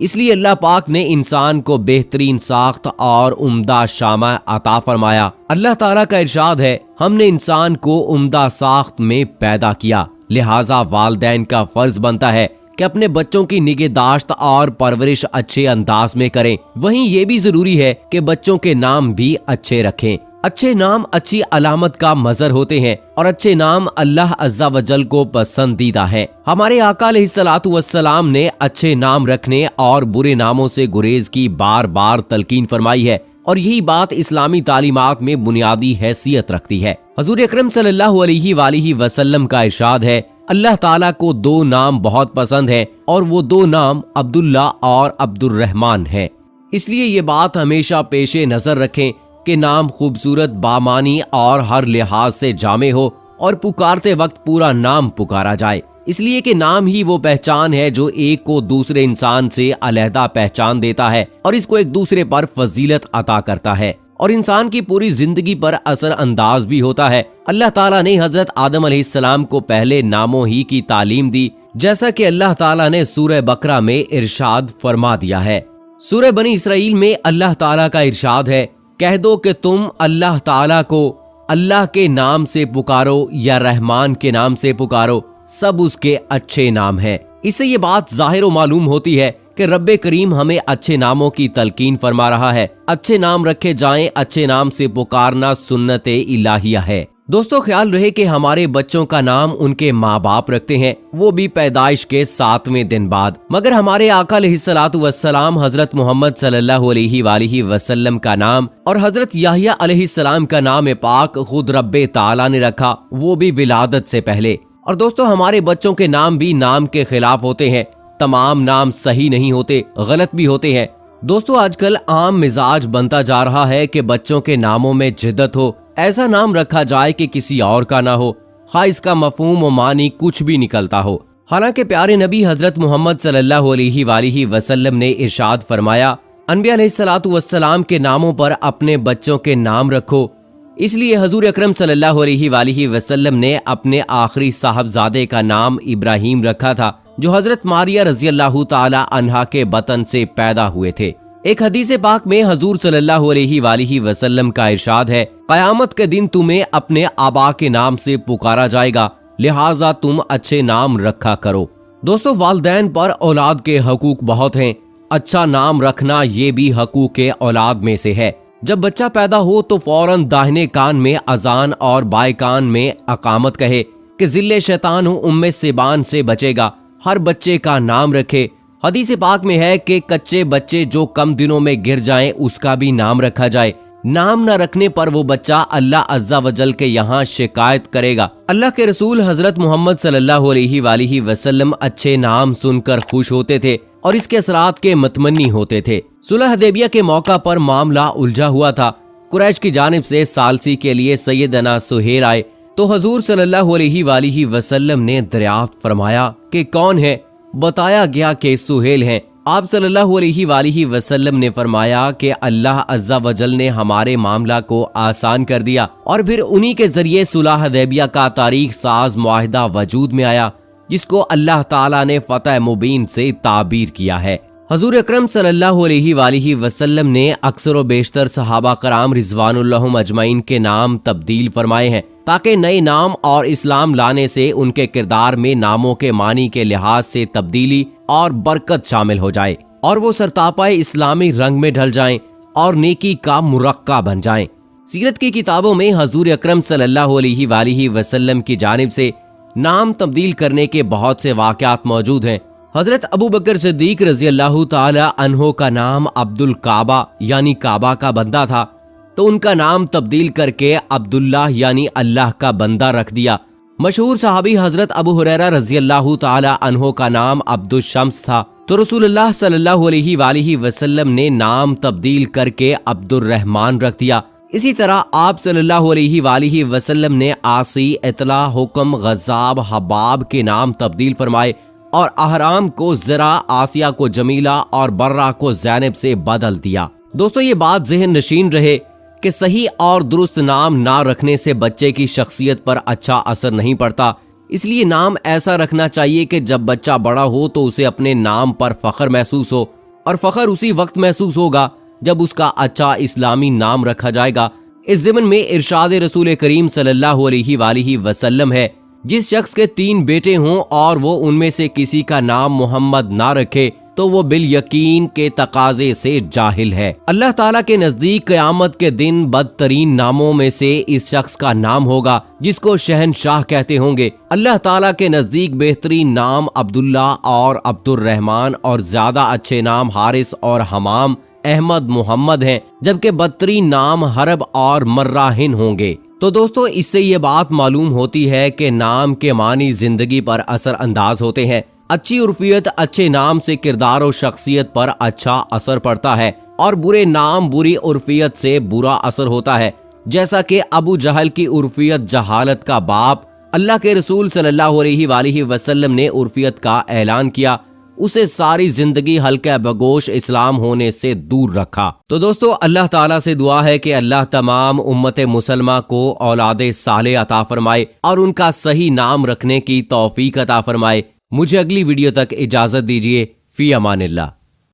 اس لیے اللہ پاک نے انسان کو بہترین ساخت اور عمدہ شامہ عطا فرمایا۔ اللہ تعالیٰ کا ارشاد ہے، ہم نے انسان کو عمدہ ساخت میں پیدا کیا، لہٰذا والدین کا فرض بنتا ہے کہ اپنے بچوں کی نگہداشت اور پرورش اچھے انداز میں کریں۔ وہیں یہ بھی ضروری ہے کہ بچوں کے نام بھی اچھے رکھیں۔ اچھے نام اچھی علامت کا مظہر ہوتے ہیں اور اچھے نام اللہ عز و جل کو پسندیدہ ہیں۔ ہمارے آقا علیہ الصلوۃ والسلام نے اچھے نام رکھنے اور برے ناموں سے گریز کی بار بار تلقین فرمائی ہے، اور یہی بات اسلامی تعلیمات میں بنیادی حیثیت رکھتی ہے۔ حضور اکرم صلی اللہ علیہ وآلہ وسلم کا ارشاد ہے، اللہ تعالیٰ کو 2 نام بہت پسند ہیں، اور وہ 2 نام عبداللہ اور عبد الرحمن ہیں۔ اس لیے یہ بات ہمیشہ پیش نظر رکھیں کہ نام خوبصورت، بامانی اور ہر لحاظ سے جامع ہو، اور پکارتے وقت پورا نام پکارا جائے، اس لیے کہ نام ہی وہ پہچان ہے جو ایک کو دوسرے انسان سے علیحدہ پہچان دیتا ہے اور اس کو ایک دوسرے پر فضیلت عطا کرتا ہے، اور انسان کی پوری زندگی پر اثر انداز بھی ہوتا ہے۔ اللہ تعالیٰ نے حضرت آدم علیہ السلام کو پہلے ناموں ہی کی تعلیم دی، جیسا کہ اللہ تعالیٰ نے سورہ بقرہ میں ارشاد فرما دیا ہے۔ سورہ بنی اسرائیل میں اللہ تعالیٰ کا ارشاد ہے، کہہ دو کہ تم اللہ تعالیٰ کو اللہ کے نام سے پکارو یا رحمان کے نام سے پکارو، سب اس کے اچھے نام ہیں۔ اس سے یہ بات ظاہر و معلوم ہوتی ہے کہ رب کریم ہمیں اچھے ناموں کی تلقین فرما رہا ہے۔ اچھے نام رکھے جائیں، اچھے نام سے پکارنا سنت الہیہ ہے۔ دوستو، خیال رہے کہ ہمارے بچوں کا نام ان کے ماں باپ رکھتے ہیں، وہ بھی پیدائش کے 7ویں دن بعد، مگر ہمارے آقا علیہ الصلوۃ والسلام حضرت محمد صلی اللہ علیہ وآلہ وسلم کا نام اور حضرت یحییٰ علیہ السلام کا نام پاک خود رب تعالیٰ نے رکھا، وہ بھی ولادت سے پہلے۔ اور دوستو، ہمارے بچوں کے نام بھی نام کے خلاف ہوتے ہیں، تمام نام صحیح نہیں ہوتے، غلط بھی ہوتے ہیں۔ دوستو، آج کل عام مزاج بنتا جا رہا ہے کہ بچوں کے ناموں میں جدت ہو، ایسا نام رکھا جائے کہ کسی اور کا نہ ہو، خواہ اس کا مفہوم و معنی کچھ بھی نکلتا ہو۔ حالانکہ پیارے نبی حضرت محمد صلی اللہ علیہ وآلہ وسلم نے ارشاد فرمایا، انبیاء علیہ الصلوۃ والسلام کے ناموں پر اپنے بچوں کے نام رکھو۔ اس لیے حضور اکرم صلی اللہ علیہ وآلہ وسلم نے اپنے آخری صاحبزادے کا نام ابراہیم رکھا تھا، جو حضرت ماریہ رضی اللہ تعالی عنہا کے بطن سے پیدا ہوئے تھے۔ ایک حدیث پاک میں حضور صلی اللہ علیہ وآلہ وسلم کا ارشاد ہے، قیامت کے دن تمہیں اپنے آبا کے نام سے پکارا جائے گا، لہٰذا تم اچھے نام رکھا کرو۔ دوستو، والدین پر اولاد کے حقوق بہت ہیں، اچھا نام رکھنا یہ بھی حقوق اولاد میں سے ہے۔ جب بچہ پیدا ہو تو فوراً داہنے کان میں اذان اور بائیں کان میں اقامت کہے کہ ذل شیطان ام سبان سے بچے گا، ہر بچے کا نام رکھے۔ حدیث پاک میں ہے کہ کچے بچے جو کم دنوں میں گر جائیں اس کا بھی نام رکھا جائے، نام نہ رکھنے پر وہ بچہ اللہ عز و جل کے یہاں شکایت کرے گا۔ اللہ کے رسول حضرت محمد صلی اللہ علیہ وآلہ وسلم اچھے نام سن کر خوش ہوتے تھے اور اس کے اثرات کے متمنی ہوتے تھے۔ صلح حدیبیہ کے موقع پر معاملہ الجھا ہوا تھا، قریش کی جانب سے ثالثی کے لیے سیدنا سہیل آئے تو حضور صلی اللہ علیہ وآلہ وسلم نے دریافت فرمایا کہ کون ہے؟ بتایا گیا کہ سہیل ہیں۔ آپ صلی اللہ علیہ وآلہ وسلم نے فرمایا کہ اللہ عز و جل نے ہمارے معاملہ کو آسان کر دیا، اور پھر انہی کے ذریعے صلح حدیبیہ کا تاریخ ساز معاہدہ وجود میں آیا، جس کو اللہ تعالیٰ نے فتح مبین سے تعبیر کیا ہے۔ حضور اکرم صلی اللہ علیہ وآلہ وسلم نے اکثر و بیشتر صحابہ کرام رضوان اللہ اجمعین کے نام تبدیل فرمائے ہیں، تاکہ نئے نام اور اسلام لانے سے ان کے کردار میں ناموں کے معنی کے لحاظ سے تبدیلی اور برکت شامل ہو جائے، اور وہ سرتاپائے اسلامی رنگ میں ڈھل جائیں اور نیکی کا مرقع بن جائیں۔ سیرت کی کتابوں میں حضور اکرم صلی اللہ علیہ وآلہ وسلم کی جانب سے نام تبدیل کرنے کے بہت سے واقعات موجود ہیں۔ حضرت ابو بکر صدیق رضی اللہ تعالی عنہ کا نام عبد الکعبہ یعنی کعبہ کا بندہ تھا، تو ان کا نام تبدیل کر کے عبداللہ یعنی اللہ کا بندہ رکھ دیا۔ مشہور صحابی حضرت ابو ہریرہ رضی اللہ تعالی عنہ کا نام عبد الشمس تھا، تو رسول اللہ صلی اللہ علیہ وآلہ وسلم نے نام تبدیل کر کے عبد الرحمن رکھ دیا۔ اسی طرح آپ صلی اللہ علیہ وآلہ وسلم نے عاصی، اطلاع، حکم، غضاب، حباب کے نام تبدیل فرمائے، اور احرام کو زرا، آسیہ کو جمیلہ اور برہ کو زینب سے بدل دیا۔ دوستو، یہ بات ذہن نشین رہے کہ صحیح اور درست نام نہ رکھنے سے بچے کی شخصیت پر اچھا اثر نہیں پڑتا، اس لیے نام ایسا رکھنا چاہیے کہ جب بچہ بڑا ہو تو اسے اپنے نام پر فخر محسوس ہو اور فخر اسی وقت محسوس ہوگا جب اس کا اچھا اسلامی نام رکھا جائے گا۔ اس ضمن میں ارشاد رسول کریم صلی اللہ علیہ وآلہ وسلم ہے، جس شخص کے 3 بیٹے ہوں اور وہ ان میں سے کسی کا نام محمد نہ رکھے تو وہ بالیقین کے تقاضے سے جاہل ہے۔ اللہ تعالیٰ کے نزدیک قیامت کے دن بدترین ناموں میں سے اس شخص کا نام ہوگا جس کو شہنشاہ کہتے ہوں گے۔ اللہ تعالیٰ کے نزدیک بہترین نام عبداللہ اور عبد الرحمن اور زیادہ اچھے نام حارث اور حمام، احمد، محمد ہیں، جبکہ بدترین نام حرب اور مراہن ہوں گے۔ تو دوستو، اس سے یہ بات معلوم ہوتی ہے کہ نام کے معنی زندگی پر اثر انداز ہوتے ہیں۔ اچھی عرفیت، اچھے نام سے کردار و شخصیت پر اچھا اثر پڑتا ہے اور برے نام، بری عرفیت سے برا اثر ہوتا ہے، جیسا کہ ابو جہل کی عرفیت جہالت کا باپ، اللہ کے رسول صلی اللہ علیہ وآلہ وسلم نے عرفیت کا اعلان کیا، اسے ساری زندگی ہلکا بگوش اسلام ہونے سے دور رکھا۔ تو دوستو، اللہ تعالیٰ سے دعا ہے کہ اللہ تمام امت مسلمہ کو اولاد صالح عطا فرمائے اور ان کا صحیح نام رکھنے کی توفیق عطا فرمائے۔ مجھے اگلی ویڈیو تک اجازت دیجیے۔ فی امان اللہ۔